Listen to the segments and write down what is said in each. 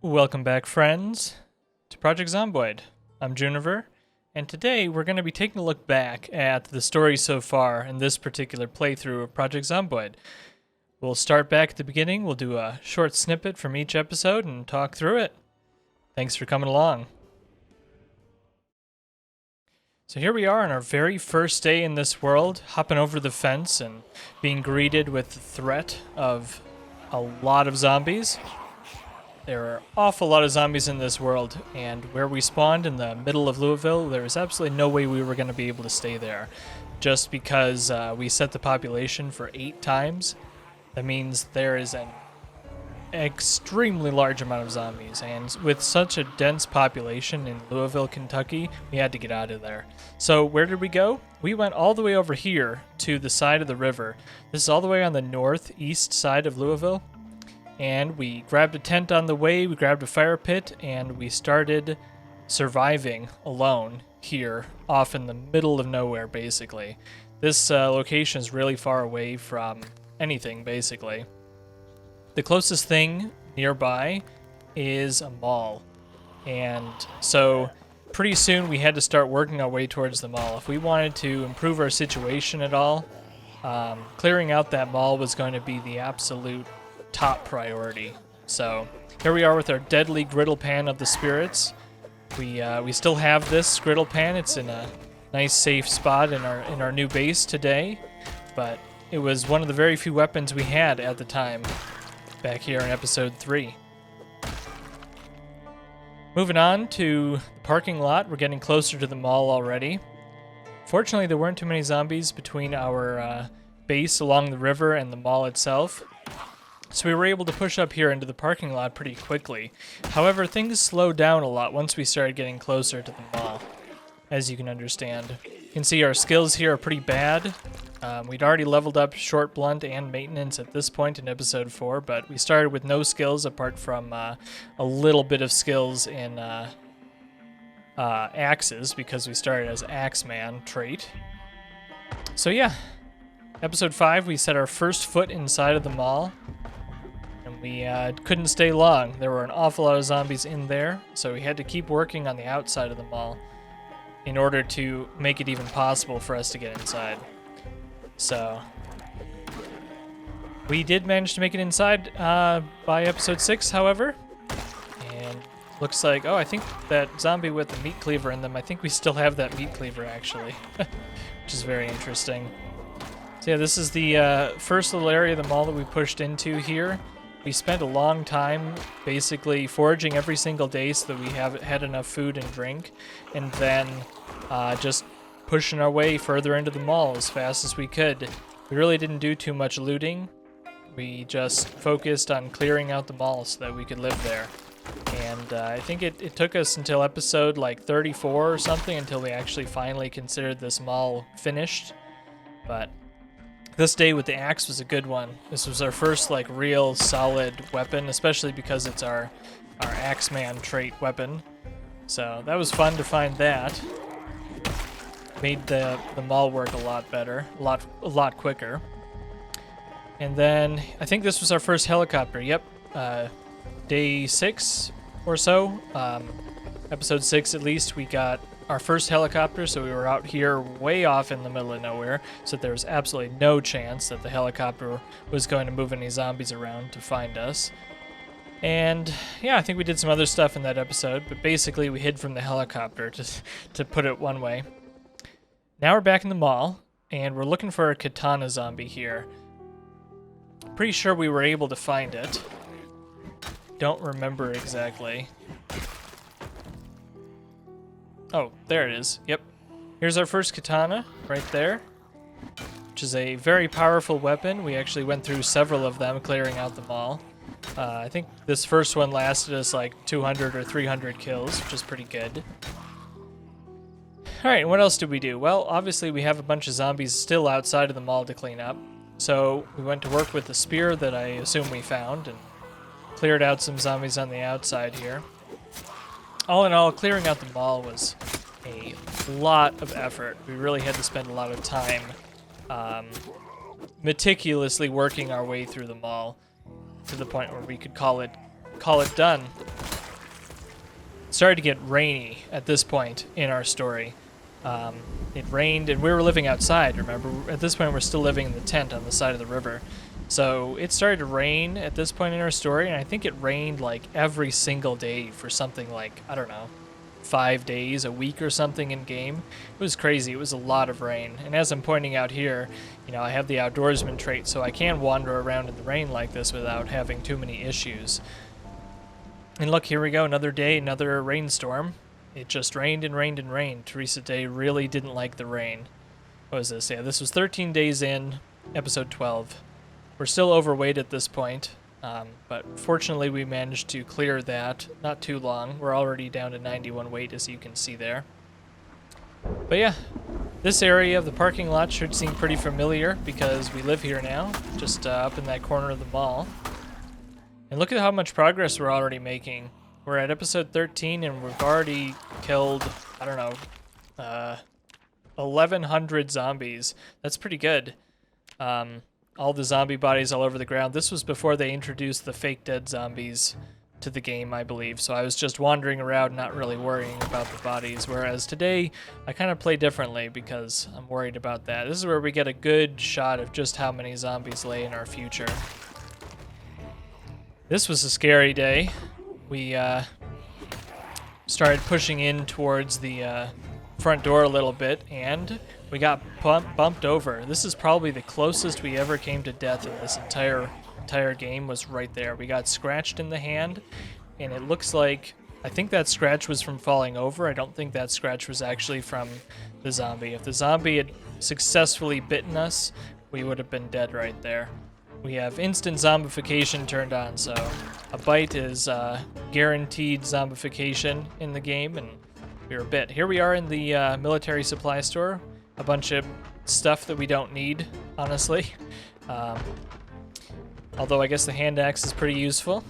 Welcome back, friends, to Project Zomboid. I'm Juniver, and today we're going to be taking a look back at the story so far in this particular playthrough of Project Zomboid. We'll start back at the beginning, we'll do a short snippet from each episode and talk through it. Thanks for coming along. So here we are on our very first day in this world, hopping over the fence and being greeted with the threat of a lot of zombies. There are an awful lot of zombies in this world, and where we spawned in the middle of Louisville, there was absolutely no way we were going to be able to stay there. Just because we set the population for 8 times, that means there is an extremely large amount of zombies, and with such a dense population in Louisville, Kentucky, we had to get out of there. So where did we go? We went all the way over here to the side of the river. This is all the way on the northeast side of Louisville. And we grabbed a tent on the way, we grabbed a fire pit, and we started surviving alone here, off in the middle of nowhere, basically. This location is really far away from anything, basically. The closest thing nearby is a mall. And so pretty soon we had to start working our way towards the mall. If we wanted to improve our situation at all, clearing out that mall was going to be the absolute top priority. So here we are with our deadly griddle pan of the spirits. We still have this griddle pan. It's in a nice safe spot in our new base today, but it was one of the very few weapons we had at the time back here in episode 3. Moving on to the parking lot. We're getting closer to the mall already. Fortunately, there weren't too many zombies between our base along the river and the mall itself. So we were able to push up here into the parking lot pretty quickly. However, things slowed down a lot once we started getting closer to the mall, as you can understand. You can see our skills here are pretty bad. We'd already leveled up short, blunt, and maintenance at this point in episode 4, but we started with no skills apart from a little bit of skills in axes, because we started as Axeman trait. So yeah, episode 5, we set our first foot inside of the mall. And we couldn't stay long. There were an awful lot of zombies in there, so we had to keep working on the outside of the mall in order to make it even possible for us to get inside. So we did manage to make it inside by episode 6, however. And looks like, oh, I think that zombie with the meat cleaver in them, I think we still have that meat cleaver, actually, which is very interesting. So yeah, this is the first little area of the mall that we pushed into here. We spent a long time basically foraging every single day so that we had enough food and drink, and then just pushing our way further into the mall as fast as we could. We really didn't do too much looting. We just focused on clearing out the mall so that we could live there. And I think it took us until episode like 34 or something until we actually finally considered this mall finished. But this day with the axe was a good one. This was our first like real solid weapon, especially because it's our Axeman trait weapon. So that was fun to find that. Made the mall work a lot better, a lot quicker. And then I think this was our first helicopter. Yep, day 6 or so, episode 6 at least, we got our first helicopter, so we were out here way off in the middle of nowhere, so there was absolutely no chance that the helicopter was going to move any zombies around to find us. And yeah, I think we did some other stuff in that episode, but basically we hid from the helicopter, to put it one way. Now we're back in the mall, and we're looking for a katana zombie here. Pretty sure we were able to find it. Don't remember exactly. Oh, there it is. Yep. Here's our first katana, right there. which is a very powerful weapon. We actually went through several of them, clearing out the mall. I think this first one lasted us like 200 or 300 kills, which is pretty good. Alright, what else did we do? Well, obviously we have a bunch of zombies still outside of the mall to clean up. So we went to work with the spear that I assume we found and cleared out some zombies on the outside here. All in all, clearing out the mall was a lot of effort. We really had to spend a lot of time meticulously working our way through the mall to the point where we could call it done. It started to get rainy at this point in our story. It rained, and we were living outside, remember? At this point, we're still living in the tent on the side of the river. So it started to rain at this point in our story, and I think it rained like every single day for something like, I don't know, 5 days, a week or something in game. It was crazy. It was a lot of rain. And as I'm pointing out here, you know, I have the outdoorsman trait, so I can wander around in the rain like this without having too many issues. And look, here we go, another day, another rainstorm. It just rained and rained and rained. Teresa Day really didn't like the rain. What was this? Yeah, this was 13 days in, episode 12. We're still overweight at this point, but fortunately we managed to clear that not too long. We're already down to 91 weight, as you can see there. But yeah, this area of the parking lot should seem pretty familiar because we live here now, just up in that corner of the mall. And look at how much progress we're already making. We're at episode 13 and we've already killed, I don't know, 1,100 zombies. That's pretty good. All the zombie bodies all over the ground. This was before they introduced the fake dead zombies to the game, I believe. So I was just wandering around, not really worrying about the bodies. Whereas today, I kind of play differently because I'm worried about that. This is where we get a good shot of just how many zombies lay in our future. This was a scary day. We started pushing in towards the front door a little bit, and we got bumped over. This is probably the closest we ever came to death in this entire game, was right there. We got scratched in the hand, and it looks like, I think that scratch was from falling over. I don't think that scratch was actually from the zombie. If the zombie had successfully bitten us, we would have been dead right there. We have instant zombification turned on, so a bite is guaranteed zombification in the game, and we were bit. Here we are in the military supply store. A bunch of stuff that we don't need, honestly. Although I guess the hand axe is pretty useful.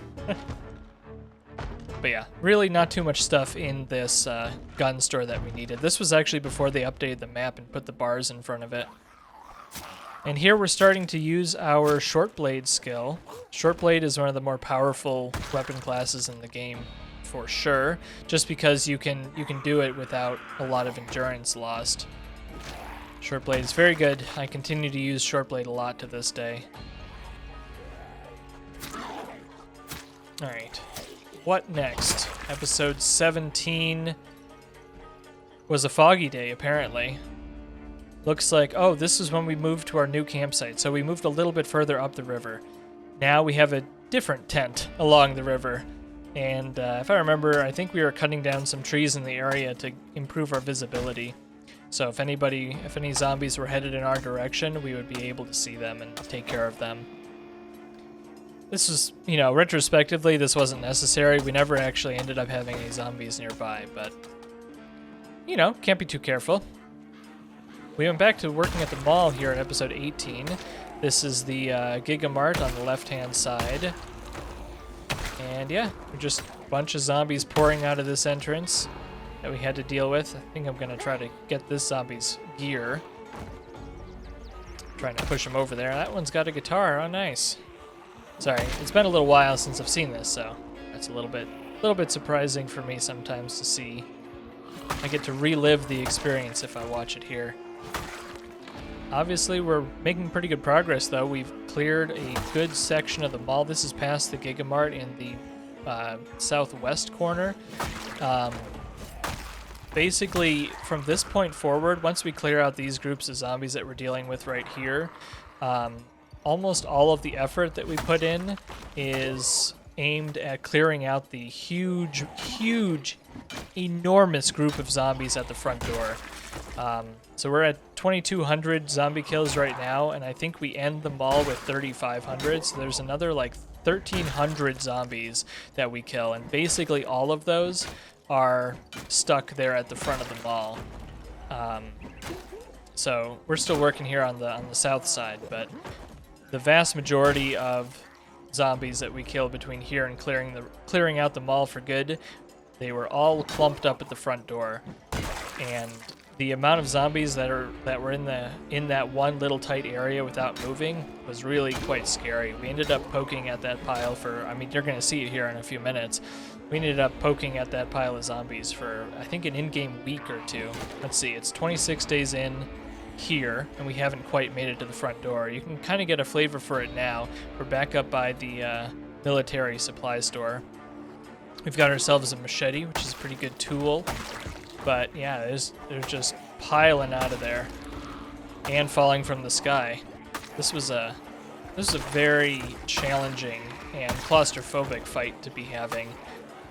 But yeah, really not too much stuff in this gun store that we needed. This was actually before they updated the map and put the bars in front of it. And here we're starting to use our short blade skill. Short blade is one of the more powerful weapon classes in the game, for sure, just because you can do it without a lot of endurance lost. Short blade is very good. I continue to use short blade a lot to this day. Alright, what next? Episode 17 was a foggy day, apparently. Looks like, oh, this is when we moved to our new campsite. So we moved a little bit further up the river. Now we have a different tent along the river. And if I remember, I think we were cutting down some trees in the area to improve our visibility. So if any zombies were headed in our direction, we would be able to see them and take care of them. This was, you know, retrospectively, this wasn't necessary. We never actually ended up having any zombies nearby, but, you know, can't be too careful. We went back to working at the mall here in episode 18. This is the Gigamart on the left-hand side. And yeah, just a bunch of zombies pouring out of this entrance that we had to deal with. I think I'm going to try to get this zombie's gear. Trying to push him over there. That one's got a guitar. Oh, nice. Sorry, it's been a little while since I've seen this, so that's a little bit surprising for me sometimes to see. I get to relive the experience if I watch it here. Obviously, we're making pretty good progress, though. We've cleared a good section of the mall. This is past the Gigamart in the southwest corner. Basically, from this point forward, once we clear out these groups of zombies that we're dealing with right here, almost all of the effort that we put in is aimed at clearing out the huge, enormous group of zombies at the front door. So we're at 2,200 zombie kills right now, and I think we end the mall with 3,500. So there's another like 1,300 zombies that we kill, and basically all of those are stuck there at the front of the mall. So we're still working here on the south side, but the vast majority of zombies that we kill between here and clearing out the mall for good, they were all clumped up at the front door, and the amount of zombies that were in that one little tight area without moving was really quite scary. We ended up poking at that pile for, I mean, you're going to see it here in a few minutes. We ended up poking at that pile of zombies for, I think, an in-game week or two. Let's see, it's 26 days in here, and we haven't quite made it to the front door. You can kind of get a flavor for it now. We're back up by the military supply store. We've got ourselves a machete, which is a pretty good tool. But yeah, they're just piling out of there and falling from the sky. This was a very challenging and claustrophobic fight to be having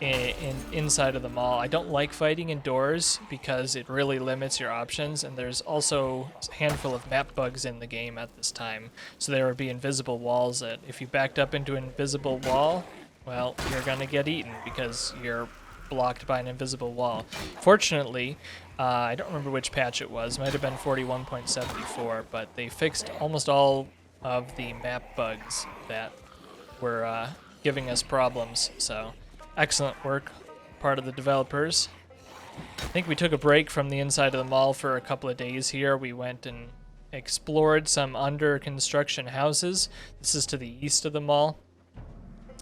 inside of the mall. I don't like fighting indoors because it really limits your options, and there's also a handful of map bugs in the game at this time. So there would be invisible walls that if you backed up into an invisible wall, well, you're gonna get eaten because you're blocked by an invisible wall. Fortunately, I don't remember which patch it was. Might have been 41.74, but they fixed almost all of the map bugs that were giving us problems. So excellent work, part of the developers. I think we took a break from the inside of the mall for a couple of days here. We went and explored some under construction houses. This is to the east of the mall.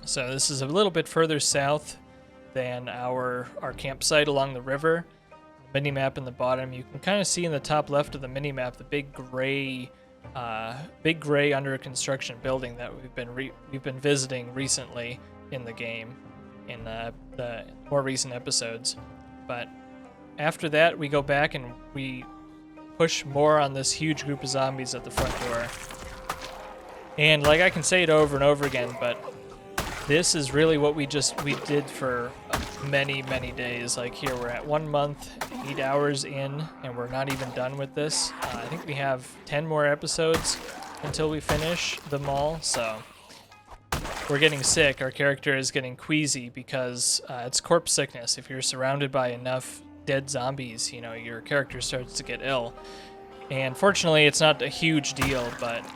So this is a little bit further south than our campsite along the river. The mini-map in the bottom, you can kind of see in the top left of the mini-map the big gray under construction building that we've been visiting recently in the game, in the more recent episodes. But after that, we go back and we push more on this huge group of zombies at the front door. And like, I can say it over and over again, but this is really what we did for many days. Like here, we're at 1 month, 8 hours in, and we're not even done with this. I think we have 10 more episodes until we finish the mall, so we're getting sick. Our character is getting queasy because it's corpse sickness. If you're surrounded by enough dead zombies, you know, your character starts to get ill. And fortunately, it's not a huge deal, but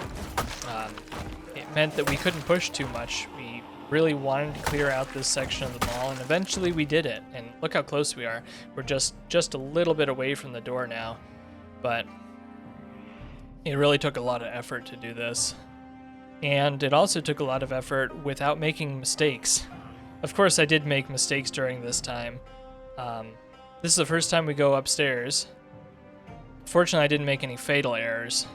it meant that we couldn't push too much. We really wanted to clear out this section of the mall, and eventually we did it. And look how close we are. We're just a little bit away from the door now, but it really took a lot of effort to do this. And it also took a lot of effort without making mistakes. Of course, I did make mistakes during this time. This is the first time we go upstairs. Fortunately, I didn't make any fatal errors.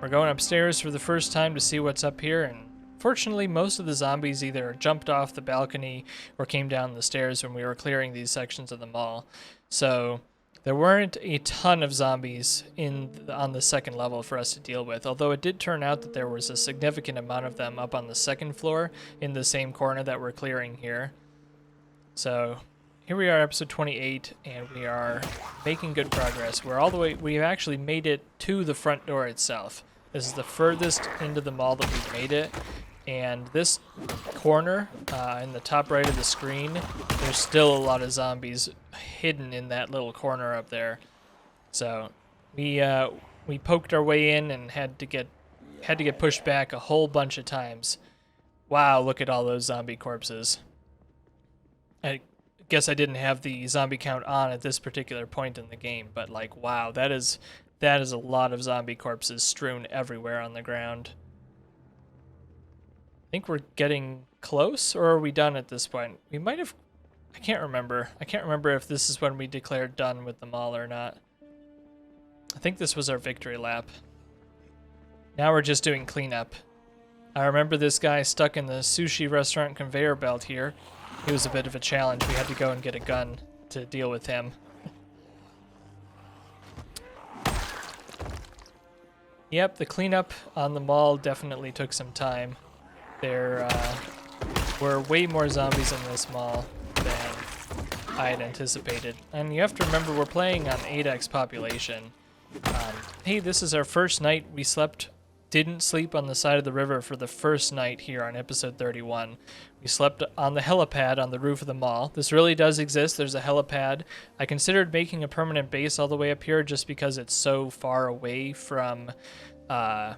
We're going upstairs for the first time to see what's up here, and fortunately, most of the zombies either jumped off the balcony or came down the stairs when we were clearing these sections of the mall. So there weren't a ton of zombies on the second level for us to deal with, although it did turn out that there was a significant amount of them up on the second floor in the same corner that we're clearing here. So here we are, episode 28, and we are making good progress. We've actually made it to the front door itself. This is the furthest into the mall that we've made it. And this corner, in the top right of the screen, there's still a lot of zombies hidden in that little corner up there. So we poked our way in and had to get pushed back a whole bunch of times. Wow, look at all those zombie corpses. I guess I didn't have the zombie count on at this particular point in the game, but like, wow, that is a lot of zombie corpses strewn everywhere on the ground. I think we're getting close, or are we done at this point? We might have... I can't remember. I can't remember if this is when we declared done with the mall or not. I think this was our victory lap. Now we're just doing cleanup. I remember this guy stuck in the sushi restaurant conveyor belt here. He was a bit of a challenge. We had to go and get a gun to deal with him. Yep, the cleanup on the mall definitely took some time. There were way more zombies in this mall than I had anticipated. And you have to remember, we're playing on 8x population. Hey, this is our first night we didn't sleep on the side of the river for the first night here on episode 31. We slept on the helipad on the roof of the mall. This really does exist. There's a helipad. I considered making a permanent base all the way up here just because it's so far away from the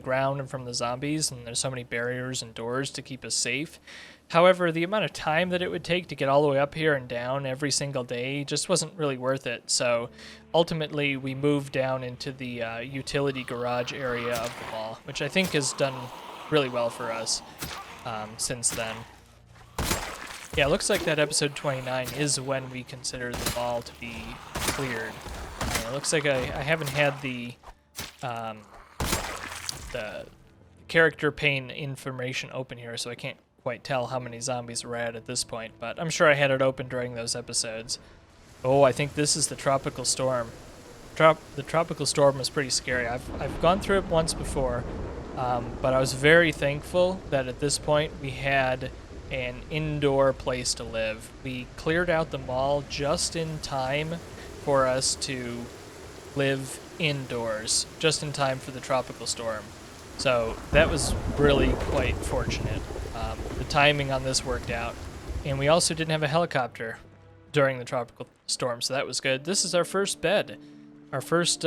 ground and from the zombies, and there's so many barriers and doors to keep us safe. However, the amount of time that it would take to get all the way up here and down every single day just wasn't really worth it. So ultimately, we moved down into the utility garage area of the mall, which I think has done really well for us since then. Yeah, it looks like that episode 29 is when we consider the mall to be cleared. It looks like I haven't had the character pane information open here, so I can't quite tell how many zombies we're at this point, but I'm sure I had it open during those episodes. Oh, I think this is the tropical storm. The tropical storm was pretty scary. I've gone through it once before, but I was very thankful that at this point we had an indoor place to live. We cleared out the mall just in time for us to live indoors, just in time for the tropical storm. So that was really quite fortunate. The timing on this worked out. And we also didn't have a helicopter during the tropical storm, so that was good. This is our first bed. Our first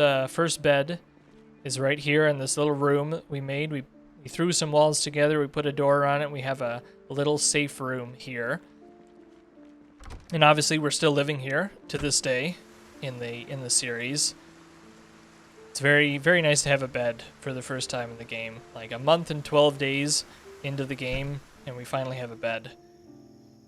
bed is right here in this little room we made. We threw some walls together, we put a door on it, we have a little safe room here. And obviously we're still living here to this day in the series. It's very, very nice to have a bed for the first time in the game. Like a month and 12 days into the game, and we finally have a bed.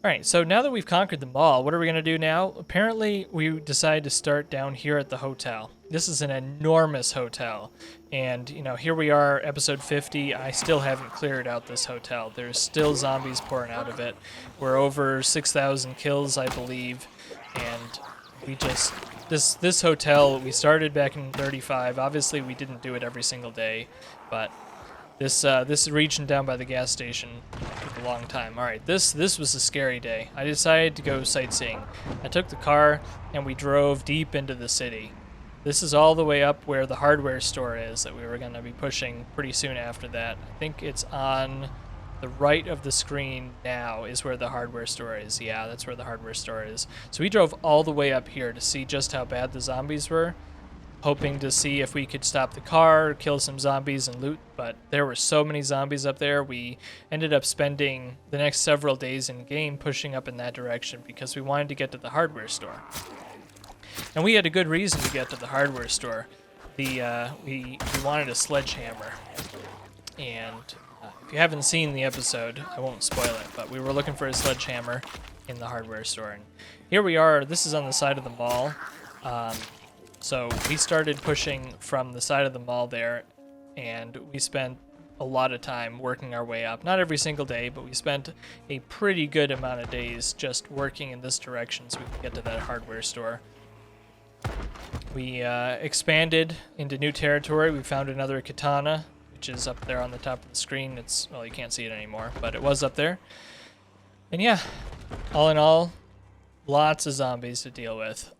Alright, so now that we've conquered the mall, what are we going to do now? Apparently, we decided to start down here at the hotel. This is an enormous hotel, and, you know, here we are, episode 50. I still haven't cleared out this hotel. There's still zombies pouring out of it. We're over 6,000 kills, I believe, and we just... This hotel, we started back in 35. Obviously, we didn't do it every single day, but this region down by the gas station took a long time. All right, this was a scary day. I decided to go sightseeing. I took the car and we drove deep into the city. This is all the way up where the hardware store is that we were going to be pushing pretty soon after that. I think it's on the right of the screen now is where the hardware store is. Yeah, that's where the hardware store is. So we drove all the way up here to see just how bad the zombies were, hoping to see if we could stop the car, kill some zombies, and loot, but there were so many zombies up there, we ended up spending the next several days in game pushing up in that direction because we wanted to get to the hardware store. And we had a good reason to get to the hardware store. We wanted a sledgehammer, and if you haven't seen the episode, I won't spoil it, but we were looking for a sledgehammer in the hardware store. And here we are. This is on the side of the mall. So we started pushing from the side of the mall there, and we spent a lot of time working our way up. Not every single day, but we spent a pretty good amount of days just working in this direction so we could get to that hardware store. We expanded into new territory. We found another katana, which is up there on the top of the screen. Well, you can't see it anymore, but it was up there. And yeah, all in all, lots of zombies to deal with.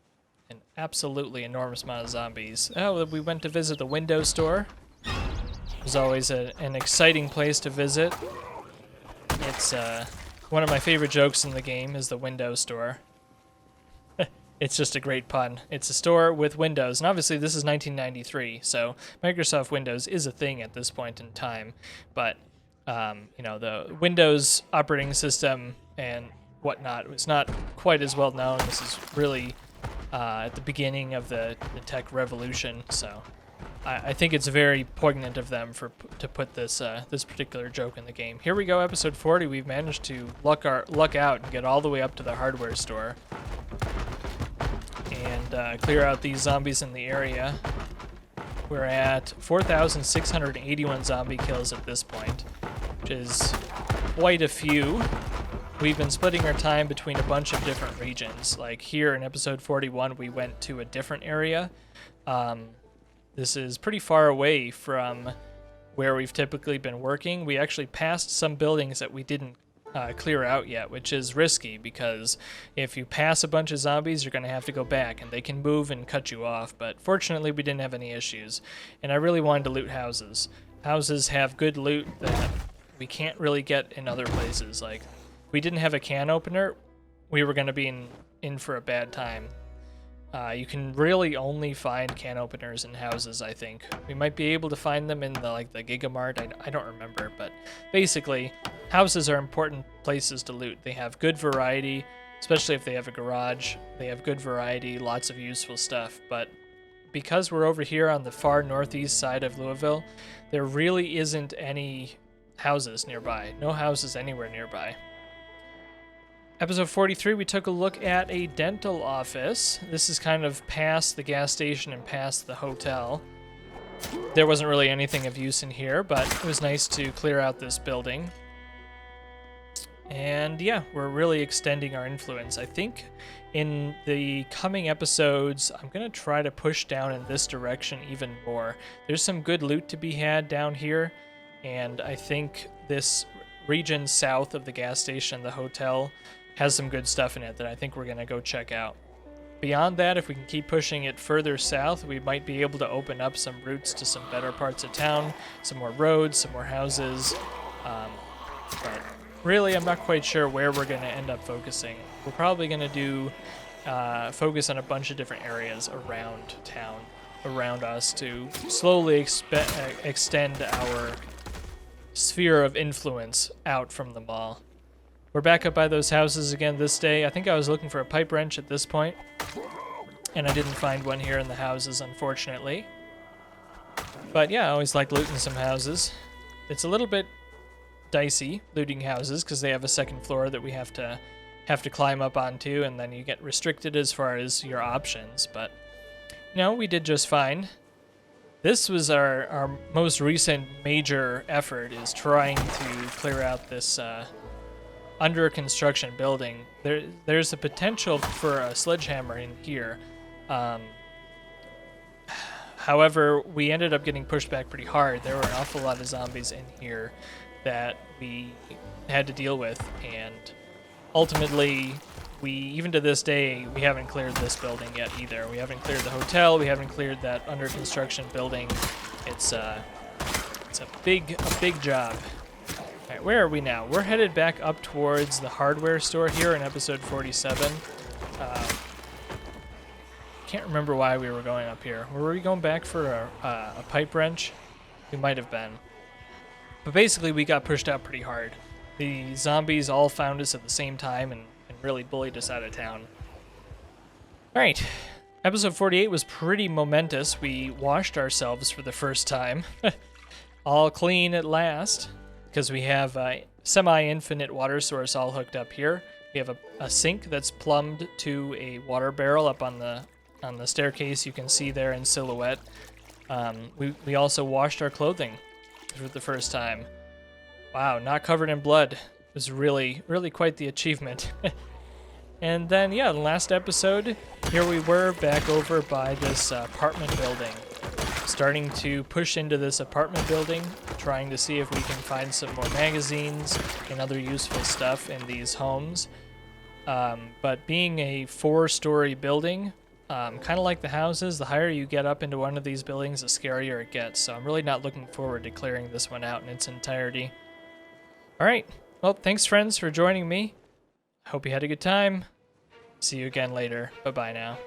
An absolutely enormous amount of zombies. Oh, we went to visit the window store. It was always an exciting place to visit. It's one of my favorite jokes in the game is the window store. It's just a great pun. It's a store with Windows, and obviously this is 1993, so Microsoft Windows is a thing at this point in time. But you know, the Windows operating system and whatnot was not quite as well known. This is really at the beginning of the tech revolution, so I think it's very poignant of them to put this this particular joke in the game. Here we go, episode 40. We've managed to luck out and get all the way up to the hardware store and clear out these zombies in the area. We're at 4,681 zombie kills at this point, which is quite a few. We've been splitting our time between a bunch of different regions. Like here in episode 41, we went to a different area. This is pretty far away from where we've typically been working. We actually passed some buildings that we didn't clear out yet, which is risky because if you pass a bunch of zombies, you're going to have to go back, and they can move and cut you off. But fortunately, we didn't have any issues, and I really wanted to loot houses. Houses have good loot that we can't really get in other places. Like, if we didn't have a can opener, we were going to be in for a bad time. You can really only find can openers in houses, I think. We might be able to find them in the Gigamart. I don't remember, but basically, houses are important places to loot. They have good variety, especially if they have a garage. They have good variety, lots of useful stuff. But because we're over here on the far northeast side of Louisville, there really isn't any houses nearby. No houses anywhere nearby. Episode 43, we took a look at a dental office. This is kind of past the gas station and past the hotel. There wasn't really anything of use in here, but it was nice to clear out this building. And yeah, we're really extending our influence. I think in the coming episodes, I'm going to try to push down in this direction even more. There's some good loot to be had down here, and I think this region south of the gas station, the hotel, has some good stuff in it that I think we're going to go check out. Beyond that, if we can keep pushing it further south, we might be able to open up some routes to some better parts of town, some more roads, some more houses. But really, I'm not quite sure where we're going to end up focusing. We're probably going to do focus on a bunch of different areas around town, around us, to slowly extend our sphere of influence out from the mall. We're back up by those houses again this day. I think I was looking for a pipe wrench at this point, and I didn't find one here in the houses, unfortunately. But yeah, I always like looting some houses. It's a little bit dicey looting houses because they have a second floor that we have to climb up onto, and then you get restricted as far as your options. But no, we did just fine. This was our most recent major effort, is trying to clear out this under construction building. There's a potential for a sledgehammer in here. However, we ended up getting pushed back pretty hard. There were an awful lot of zombies in here that we had to deal with, and ultimately, even to this day, we haven't cleared this building yet either. We haven't cleared the hotel. We haven't cleared that under construction building. It's a big job. All right, where are we now? We're headed back up towards the hardware store here in episode 47. Can't remember why we were going up here. Were we going back for a pipe wrench? We might have been. But basically, we got pushed out pretty hard. The zombies all found us at the same time and really bullied us out of town. All right, episode 48 was pretty momentous. We washed ourselves for the first time. All clean at last, because we have a semi-infinite water source all hooked up here. We have a sink that's plumbed to a water barrel up on the staircase you can see there in silhouette. We also washed our clothing for the first time. Wow, not covered in blood. It was really quite the achievement. And then, yeah, the last episode, here we were back over by this apartment building. Starting to push into this apartment building, trying to see if we can find some more magazines and other useful stuff in these homes. But being a 4-story building, kind of like the houses, the higher you get up into one of these buildings, the scarier it gets. So I'm really not looking forward to clearing this one out in its entirety. All right. Well, thanks, friends, for joining me. I hope you had a good time. See you again later. Bye-bye now.